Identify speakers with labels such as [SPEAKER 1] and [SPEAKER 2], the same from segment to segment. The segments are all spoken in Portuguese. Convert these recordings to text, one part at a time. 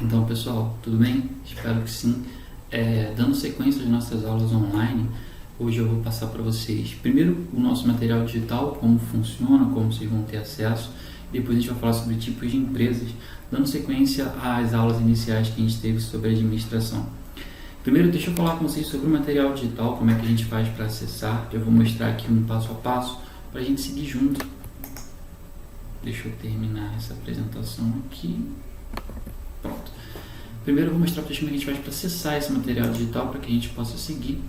[SPEAKER 1] Então, pessoal, tudo bem? Espero que sim. Dando sequência às nossas aulas online, hoje eu vou passar para vocês, primeiro, o nosso material digital, como funciona, como vocês vão ter acesso. Depois a gente vai falar sobre tipos de empresas, dando sequência às aulas iniciais que a gente teve sobre administração. Primeiro, deixa eu falar com vocês sobre o material digital, como é que a gente faz para acessar. Eu vou mostrar aqui um passo a passo para a gente seguir junto. Deixa eu terminar essa apresentação aqui. Pronto. Primeiro eu vou mostrar para vocês como a gente faz para acessar esse material digital para que a gente possa seguir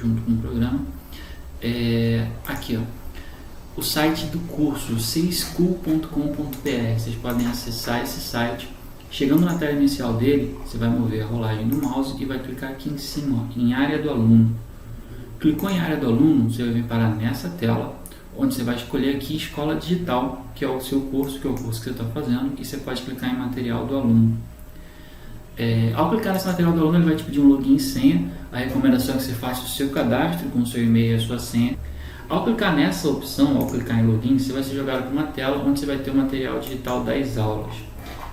[SPEAKER 1] junto com o programa. Aqui, ó, o site do curso cschool.com.br. Vocês podem acessar esse site. Chegando na tela inicial dele, você vai mover a rolagem do mouse e vai clicar aqui em cima, ó, em área do aluno. Clicou em área do aluno, você vai vir parar nessa tela, onde você vai escolher aqui Escola Digital, que é o seu curso, que é o curso que você está fazendo, e você pode clicar em material do aluno. Ao clicar nesse material do aluno, ele vai te pedir um login e senha. A recomendação é que você faça o seu cadastro com o seu e-mail e a sua senha. Ao clicar nessa opção, ao clicar em login, você vai ser jogado para uma tela onde você vai ter o material digital das aulas.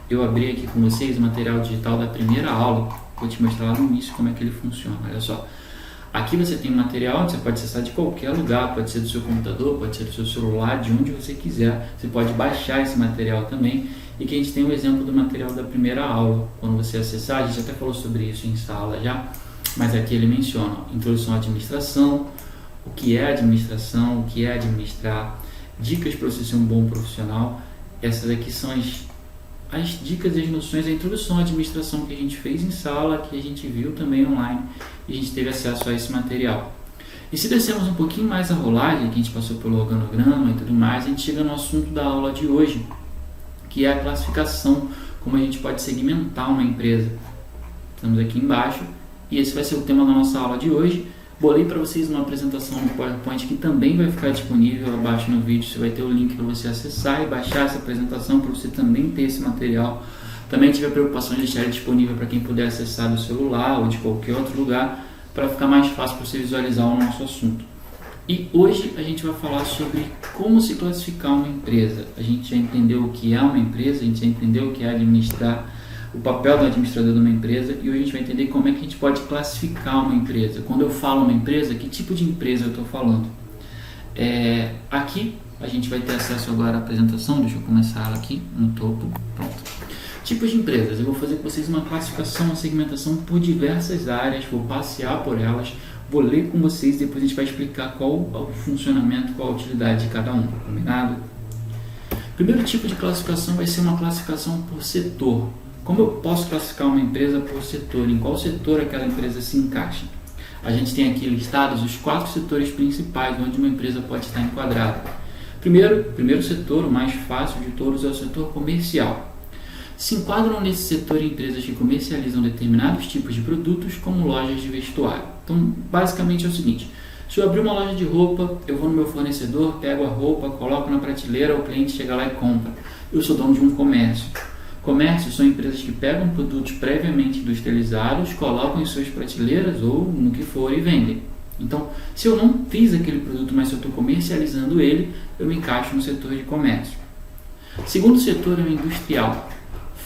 [SPEAKER 1] Eu abri aqui com vocês o material digital da primeira aula. Vou te mostrar lá no início como é que ele funciona. Olha só. Aqui você tem um material onde você pode acessar de qualquer lugar, pode ser do seu computador, pode ser do seu celular, de onde você quiser. Você pode baixar esse material também. E que a gente tem um exemplo do material da primeira aula. Quando você acessar, a gente até falou sobre isso em sala já, mas aqui ele menciona introdução à administração, o que é administração, o que é administrar, dicas para você ser um bom profissional. Essas aqui são as dicas e as noções, a introdução à administração que a gente fez em sala, que a gente viu também online e a gente teve acesso a esse material. E se descermos um pouquinho mais a rolagem, que a gente passou pelo organograma e tudo mais, a gente chega no assunto da aula de hoje, que é a classificação, como a gente pode segmentar uma empresa. Estamos aqui embaixo e esse vai ser o tema da nossa aula de hoje. Bolei para vocês uma apresentação no PowerPoint que também vai ficar disponível abaixo no vídeo. Você vai ter o link para você acessar e baixar essa apresentação para você também ter esse material. Também tive a preocupação de deixar ele disponível para quem puder acessar do celular ou de qualquer outro lugar para ficar mais fácil para você visualizar o nosso assunto. E hoje a gente vai falar sobre como se classificar uma empresa. A gente já entendeu o que é uma empresa, a gente já entendeu o que é administrar, o papel do administrador de uma empresa, e hoje a gente vai entender como é que a gente pode classificar uma empresa. Quando eu falo uma empresa, que tipo de empresa eu estou falando? Aqui a gente vai ter acesso agora à apresentação, deixa eu começar ela aqui no topo, pronto. Tipos de empresas, eu vou fazer com vocês uma classificação, uma segmentação por diversas áreas, vou passear por elas, vou ler com vocês, depois a gente vai explicar qual o funcionamento, qual a utilidade de cada um, combinado? Primeiro tipo de classificação vai ser uma classificação por setor. Como eu posso classificar uma empresa por setor? Em qual setor aquela empresa se encaixa? A gente tem aqui listados os 4 setores principais onde uma empresa pode estar enquadrada. Primeiro setor, o mais fácil de todos, é o setor comercial. Se enquadram nesse setor empresas que comercializam determinados tipos de produtos, como lojas de vestuário. Então, basicamente é o seguinte: se eu abrir uma loja de roupa, eu vou no meu fornecedor, pego a roupa, coloco na prateleira, o cliente chega lá e compra. Eu sou dono de um comércio. Comércios são empresas que pegam produtos previamente industrializados, colocam em suas prateleiras ou no que for e vendem. Então, se eu não fiz aquele produto, mas se eu estou comercializando ele, eu me encaixo no setor de comércio. Segundo setor é o industrial.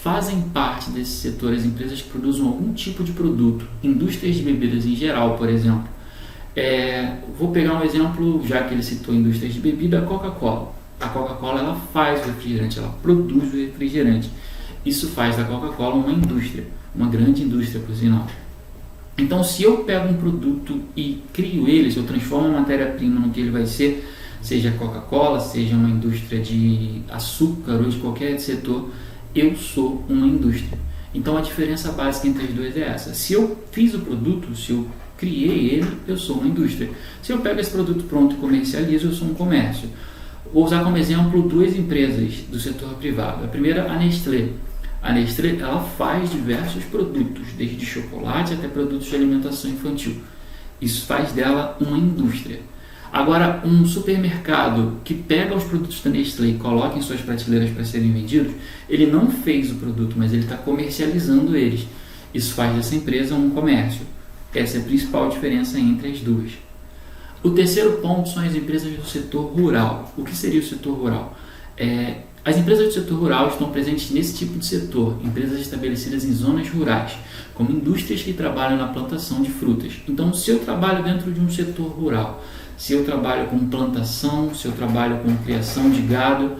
[SPEAKER 1] Fazem parte desse setor as empresas que produzem algum tipo de produto, indústrias de bebidas em geral, por exemplo. Vou pegar um exemplo, já que ele citou indústrias de bebida, a Coca-Cola. A Coca-Cola ela faz o refrigerante, ela produz o refrigerante. Isso faz da Coca-Cola uma indústria, uma grande indústria, por sinal. Então, se eu pego um produto e crio ele, se eu transformo a matéria-prima no que ele vai ser, seja Coca-Cola, seja uma indústria de açúcar ou de qualquer setor, eu sou uma indústria. Então, a diferença básica entre as duas é essa. Se eu fiz o produto, se eu criei ele, eu sou uma indústria. Se eu pego esse produto pronto e comercializo, eu sou um comércio. Vou usar como exemplo 2 empresas do setor privado. A primeira, a Nestlé. A Nestlé ela faz diversos produtos, desde chocolate até produtos de alimentação infantil. Isso faz dela uma indústria. Agora, um supermercado que pega os produtos da Nestlé e coloca em suas prateleiras para serem vendidos, ele não fez o produto, mas ele está comercializando eles. Isso faz dessa empresa um comércio. Essa é a principal diferença entre as duas. O terceiro ponto são as empresas do setor rural. O que seria o setor rural? As empresas do setor rural estão presentes nesse tipo de setor, empresas estabelecidas em zonas rurais, como indústrias que trabalham na plantação de frutas. Então, se eu trabalho dentro de um setor rural, se eu trabalho com plantação, se eu trabalho com criação de gado,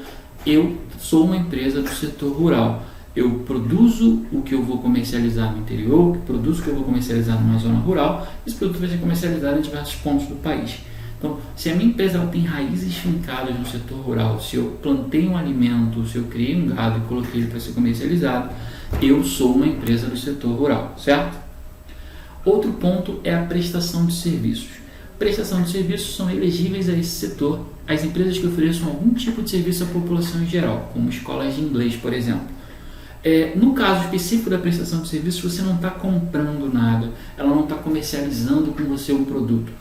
[SPEAKER 1] eu sou uma empresa do setor rural. Eu produzo o que eu vou comercializar no interior, produzo o que eu vou comercializar numa zona rural, esse produto vai ser comercializado em diversos pontos do país. Então, se a minha empresa ela tem raízes fincadas no setor rural, se eu plantei um alimento, se eu criei um gado e coloquei ele para ser comercializado, eu sou uma empresa do setor rural, certo? Outro ponto é a prestação de serviços. Prestação de serviços são elegíveis a esse setor as empresas que ofereçam algum tipo de serviço à população em geral, como escolas de inglês, por exemplo. No caso específico da prestação de serviços, você não está comprando nada, ela não está comercializando com você um produto.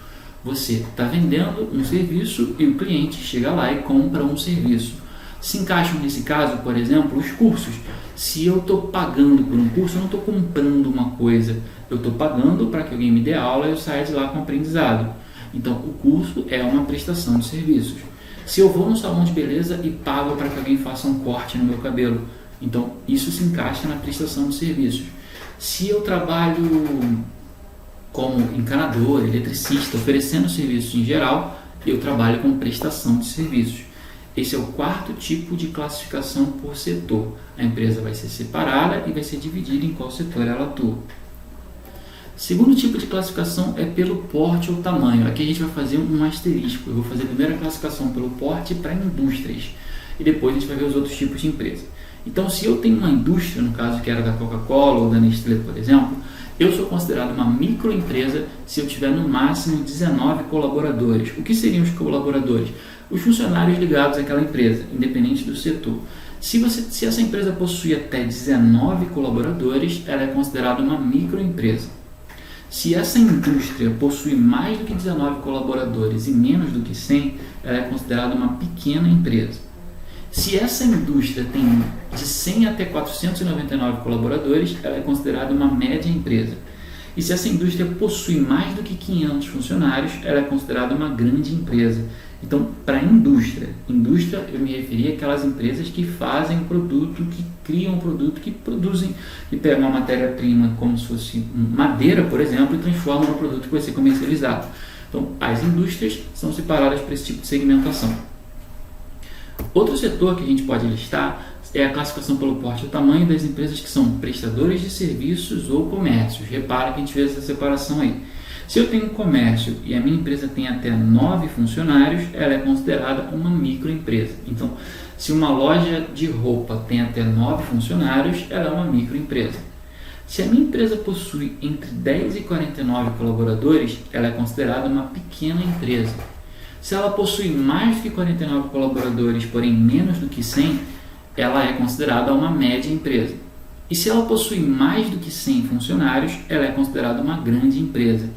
[SPEAKER 1] Você está vendendo um serviço e o cliente chega lá e compra um serviço. Se encaixam nesse caso, por exemplo, os cursos. Se eu estou pagando por um curso, eu não estou comprando uma coisa. Eu estou pagando para que alguém me dê aula e eu saia de lá com aprendizado. Então, o curso é uma prestação de serviços. Se eu vou no salão de beleza e pago para que alguém faça um corte no meu cabelo, então isso se encaixa na prestação de serviços. Se eu trabalho como encanador, eletricista, oferecendo serviços em geral, eu trabalho com prestação de serviços. Esse é o quarto tipo de classificação por setor. A empresa vai ser separada e vai ser dividida em qual setor ela atua. Segundo tipo de classificação é pelo porte ou tamanho. Aqui a gente vai fazer um asterisco. Eu vou fazer a primeira classificação pelo porte para indústrias e depois a gente vai ver os outros tipos de empresa. Então, se eu tenho uma indústria, no caso que era da Coca-Cola ou da Nestlé, por exemplo, eu sou considerado uma microempresa se eu tiver no máximo 19 colaboradores. O que seriam os colaboradores? Os funcionários ligados àquela empresa, independente do setor. Se essa empresa possui até 19 colaboradores, ela é considerada uma microempresa. Se essa indústria possui mais do que 19 colaboradores e menos do que 100, ela é considerada uma pequena empresa. Se essa indústria tem de 100 até 499 colaboradores, ela é considerada uma média empresa. E se essa indústria possui mais do que 500 funcionários, ela é considerada uma grande empresa. Então, para indústria eu me referi àquelas empresas que fazem produto, que criam produto, que produzem, que pegam uma matéria-prima como se fosse madeira, por exemplo, e transformam no produto que vai ser comercializado. Então, as indústrias são separadas para esse tipo de segmentação. Outro setor que a gente pode listar é a classificação pelo porte e o tamanho das empresas que são prestadores de serviços ou comércios. Repara que a gente fez essa separação aí. Se eu tenho um comércio e a minha empresa tem até 9 funcionários, ela é considerada uma microempresa. Então, se uma loja de roupa tem até 9 funcionários, ela é uma microempresa. Se a minha empresa possui entre 10 e 49 colaboradores, ela é considerada uma pequena empresa. Se ela possui mais do que 49 colaboradores, porém menos do que 100, ela é considerada uma média empresa. E se ela possui mais do que 100 funcionários, ela é considerada uma grande empresa.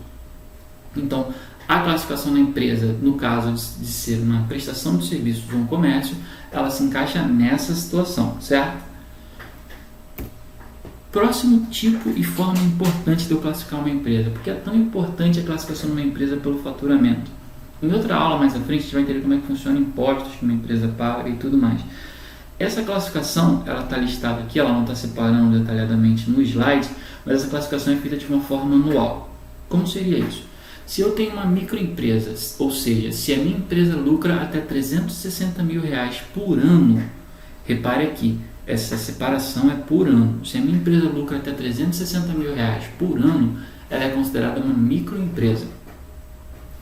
[SPEAKER 1] Então, a classificação da empresa, no caso de ser uma prestação de serviços de um comércio, ela se encaixa nessa situação, certo? Próximo tipo e forma importante de eu classificar uma empresa. Porque é tão importante a classificação de uma empresa pelo faturamento. Em outra aula mais à frente, a gente vai entender como é que funciona impostos que uma empresa paga e tudo mais. Essa classificação, ela está listada aqui, ela não está separando detalhadamente no slide, mas essa classificação é feita de uma forma anual. Como seria isso? Se eu tenho uma microempresa, ou seja, se a minha empresa lucra até R$360 mil por ano, repare aqui, essa separação é por ano. Se a minha empresa lucra até R$360 mil por ano, ela é considerada uma microempresa.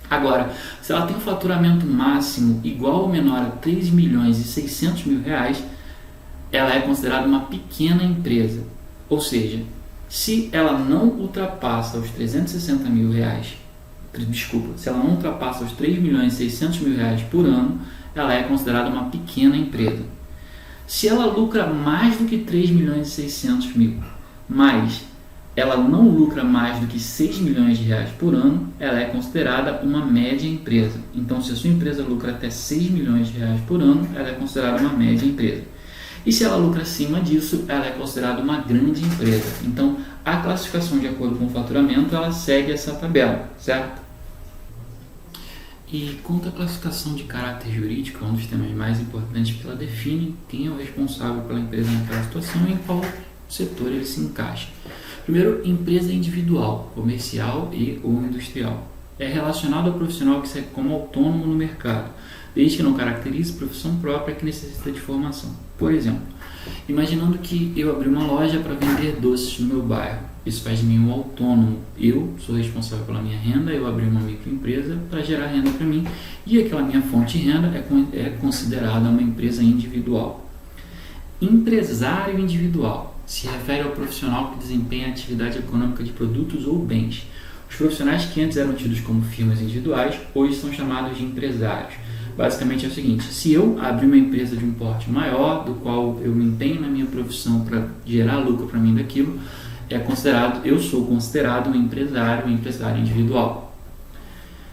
[SPEAKER 1] Agora, se ela tem um faturamento máximo igual ou menor a R$3.600.000, ela é considerada uma pequena empresa. Ou seja, se ela não ultrapassa os R$360 mil, se ela não ultrapassa os R$3.600.000 por ano, ela é considerada uma pequena empresa. Se ela lucra mais do que R$3.600.000, mas ela não lucra mais do que R$6 milhões por ano, ela é considerada uma média empresa. Então, se a sua empresa lucra até R$6 milhões por ano, ela é considerada uma média empresa. E se ela lucra acima disso, ela é considerada uma grande empresa. Então, a classificação de acordo com o faturamento, ela segue essa tabela, certo? E quanto à classificação de caráter jurídico, é um dos temas mais importantes, porque ela define quem é o responsável pela empresa naquela situação e em qual setor ele se encaixa. Primeiro, empresa individual, comercial e ou industrial. É relacionado ao profissional que segue como autônomo no mercado, desde que não caracterize profissão própria que necessita de formação. Por exemplo, imaginando que eu abri uma loja para vender doces no meu bairro. Isso faz de mim um autônomo. Eu sou responsável pela minha renda, eu abri uma microempresa para gerar renda para mim e aquela minha fonte de renda é considerada uma empresa individual. Empresário individual se refere ao profissional que desempenha atividade econômica de produtos ou bens. Os profissionais que antes eram tidos como firmas individuais, hoje são chamados de empresários. Basicamente é o seguinte: se eu abrir uma empresa de um porte maior, do qual eu me empenho na minha profissão para gerar lucro para mim daquilo, eu sou considerado um empresário individual.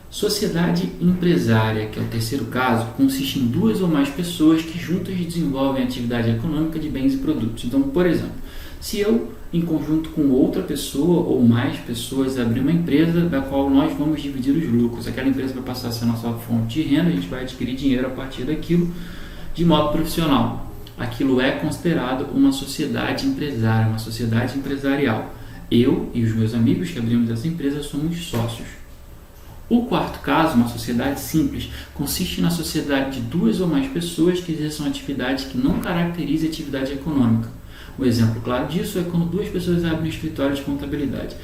[SPEAKER 1] Sociedade empresária, que é o terceiro caso, consiste em duas ou mais pessoas que juntas desenvolvem atividade econômica de bens e produtos. Então, por exemplo, se eu, em conjunto com outra pessoa ou mais pessoas, abrir uma empresa da qual nós vamos dividir os lucros, aquela empresa vai passar a ser a nossa fonte de renda, a gente vai adquirir dinheiro a partir daquilo de modo profissional. Aquilo é considerado uma sociedade empresária, uma sociedade empresarial. Eu e os meus amigos que abrimos essa empresa somos sócios. O quarto caso, uma sociedade simples, consiste na sociedade de duas ou mais pessoas que exerçam atividade que não caracterize atividade econômica. Um exemplo claro disso é quando duas pessoas abrem um escritório de contabilidade.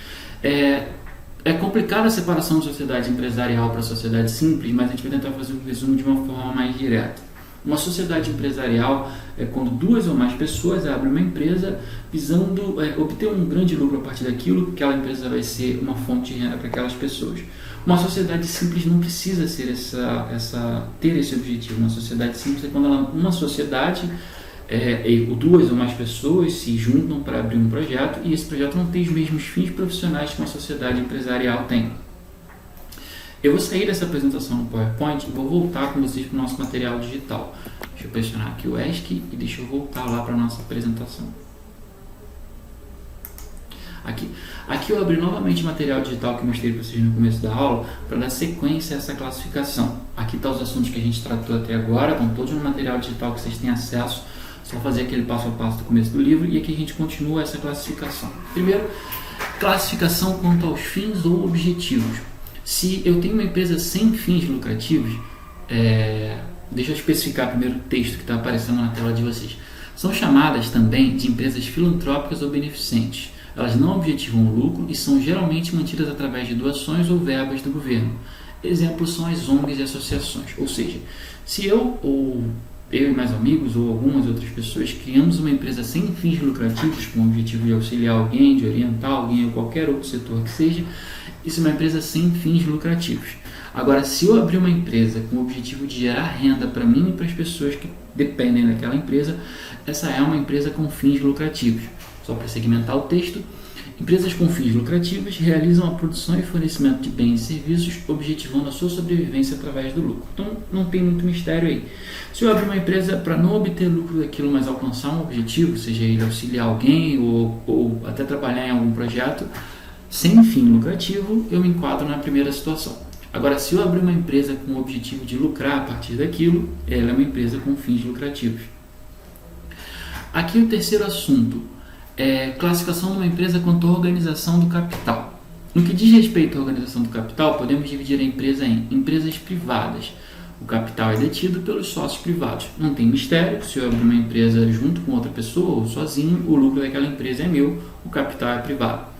[SPEAKER 1] É complicada a separação de sociedade empresarial para sociedade simples, mas a gente vai tentar fazer um resumo de uma forma mais direta. Uma sociedade empresarial é quando duas ou mais pessoas abrem uma empresa visando obter um grande lucro a partir daquilo, que aquela empresa vai ser uma fonte de renda para aquelas pessoas. Uma sociedade simples não precisa ser ter esse objetivo. Uma sociedade simples é quando uma sociedade, duas ou mais pessoas se juntam para abrir um projeto e esse projeto não tem os mesmos fins profissionais que uma sociedade empresarial tem. Eu vou sair dessa apresentação no PowerPoint e vou voltar com vocês para o nosso material digital. Deixa eu pressionar aqui o ESC e deixa eu voltar lá para a nossa apresentação. Aqui eu abri novamente o material digital que eu mostrei para vocês no começo da aula para dar sequência a essa classificação. Aqui estão os assuntos que a gente tratou até agora, estão todos no material digital que vocês têm acesso, só fazer aquele passo a passo do começo do livro e aqui a gente continua essa classificação. Primeiro, classificação quanto aos fins ou objetivos. Se eu tenho uma empresa sem fins lucrativos, deixa eu especificar primeiro o texto que está aparecendo na tela de vocês. São chamadas também de empresas filantrópicas ou beneficentes. Elas não objetivam lucro e são geralmente mantidas através de doações ou verbas do governo. Exemplos são as ONGs e associações. Ou seja, se eu e mais amigos ou algumas outras pessoas criamos uma empresa sem fins lucrativos com o objetivo de auxiliar alguém, de orientar alguém ou qualquer outro setor que seja, isso é uma empresa sem fins lucrativos. Agora, se eu abrir uma empresa com o objetivo de gerar renda para mim e para as pessoas que dependem daquela empresa, essa é uma empresa com fins lucrativos. Só para segmentar o texto, empresas com fins lucrativos realizam a produção e fornecimento de bens e serviços, objetivando a sua sobrevivência através do lucro. Então, não tem muito mistério aí. Se eu abrir uma empresa para não obter lucro daquilo, mas alcançar um objetivo, seja ele auxiliar alguém ou até trabalhar em algum projeto, sem fim lucrativo, eu me enquadro na primeira situação. Agora, se eu abrir uma empresa com o objetivo de lucrar a partir daquilo, ela é uma empresa com fins lucrativos. Aqui o terceiro assunto é classificação de uma empresa quanto à organização do capital. No que diz respeito à organização do capital, podemos dividir a empresa em empresas privadas. O capital é detido pelos sócios privados. Não tem mistério, se eu abrir uma empresa junto com outra pessoa ou sozinho, o lucro daquela empresa é meu, o capital é privado.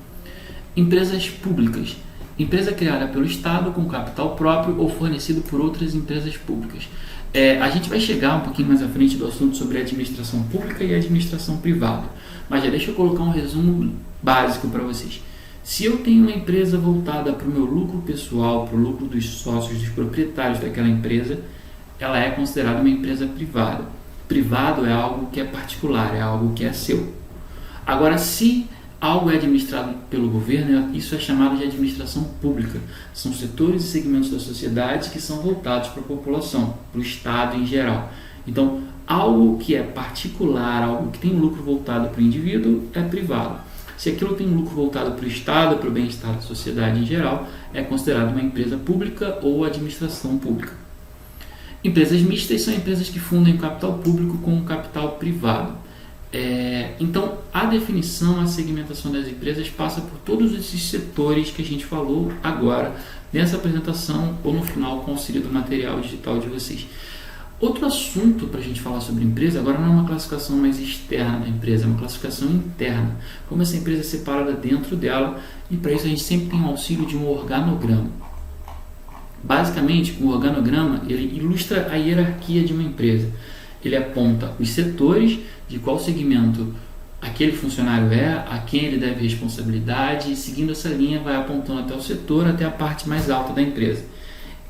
[SPEAKER 1] Empresas públicas. Empresa criada pelo Estado com capital próprio ou fornecido por outras empresas públicas. A gente vai chegar um pouquinho mais à frente do assunto sobre administração pública e administração privada. Mas já deixa eu colocar um resumo básico para vocês. Se eu tenho uma empresa voltada para o meu lucro pessoal, para o lucro dos sócios, dos proprietários daquela empresa, ela é considerada uma empresa privada. Privado é algo que é particular, é algo que é seu. Agora, se algo é administrado pelo governo, isso é chamado de administração pública. São setores e segmentos da sociedade que são voltados para a população, para o Estado em geral. Então, algo que é particular, algo que tem lucro voltado para o indivíduo, é privado. Se aquilo tem um lucro voltado para o Estado, para o bem-estar da sociedade em geral, é considerado uma empresa pública ou administração pública. Empresas mistas são empresas que fundem o capital público com o capital privado. Então, a definição, a segmentação das empresas passa por todos esses setores que a gente falou agora, nessa apresentação ou no final com o auxílio do material digital de vocês. Outro assunto para a gente falar sobre empresa, agora não é uma classificação mais externa da empresa, é uma classificação interna. Como essa empresa é separada dentro dela, e para isso a gente sempre tem o auxílio de um organograma. Basicamente, o organograma ele ilustra a hierarquia de uma empresa. Ele aponta os setores, de qual segmento aquele funcionário a quem ele deve responsabilidade, e seguindo essa linha vai apontando até o setor, até a parte mais alta da empresa.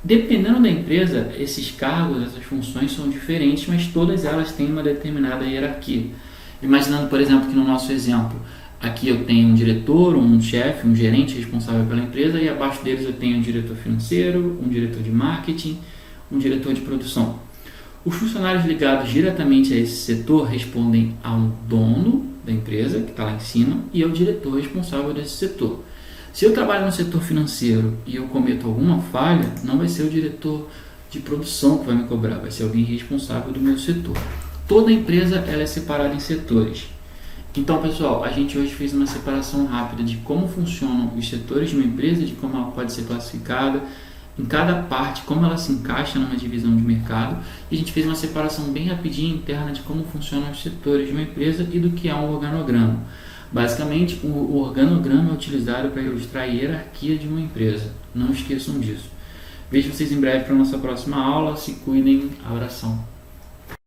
[SPEAKER 1] Dependendo da empresa, esses cargos, essas funções são diferentes, mas todas elas têm uma determinada hierarquia. Imaginando, por exemplo, que no nosso exemplo, aqui eu tenho um diretor, um chefe, um gerente responsável pela empresa, e abaixo deles eu tenho um diretor financeiro, um diretor de marketing, um diretor de produção. Os funcionários ligados diretamente a esse setor respondem ao dono da empresa, que está lá em cima, e ao diretor responsável desse setor. Se eu trabalho no setor financeiro e eu cometo alguma falha, não vai ser o diretor de produção que vai me cobrar, vai ser alguém responsável do meu setor. Toda empresa ela é separada em setores. Então, pessoal, a gente hoje fez uma separação rápida de como funcionam os setores de uma empresa, de como ela pode ser classificada, em cada parte, como ela se encaixa numa divisão de mercado, e a gente fez uma separação bem rapidinha interna de como funcionam os setores de uma empresa e do que é um organograma. Basicamente, o organograma é utilizado para ilustrar a hierarquia de uma empresa. Não esqueçam disso. Vejo vocês em breve para a nossa próxima aula. Se cuidem. Abração.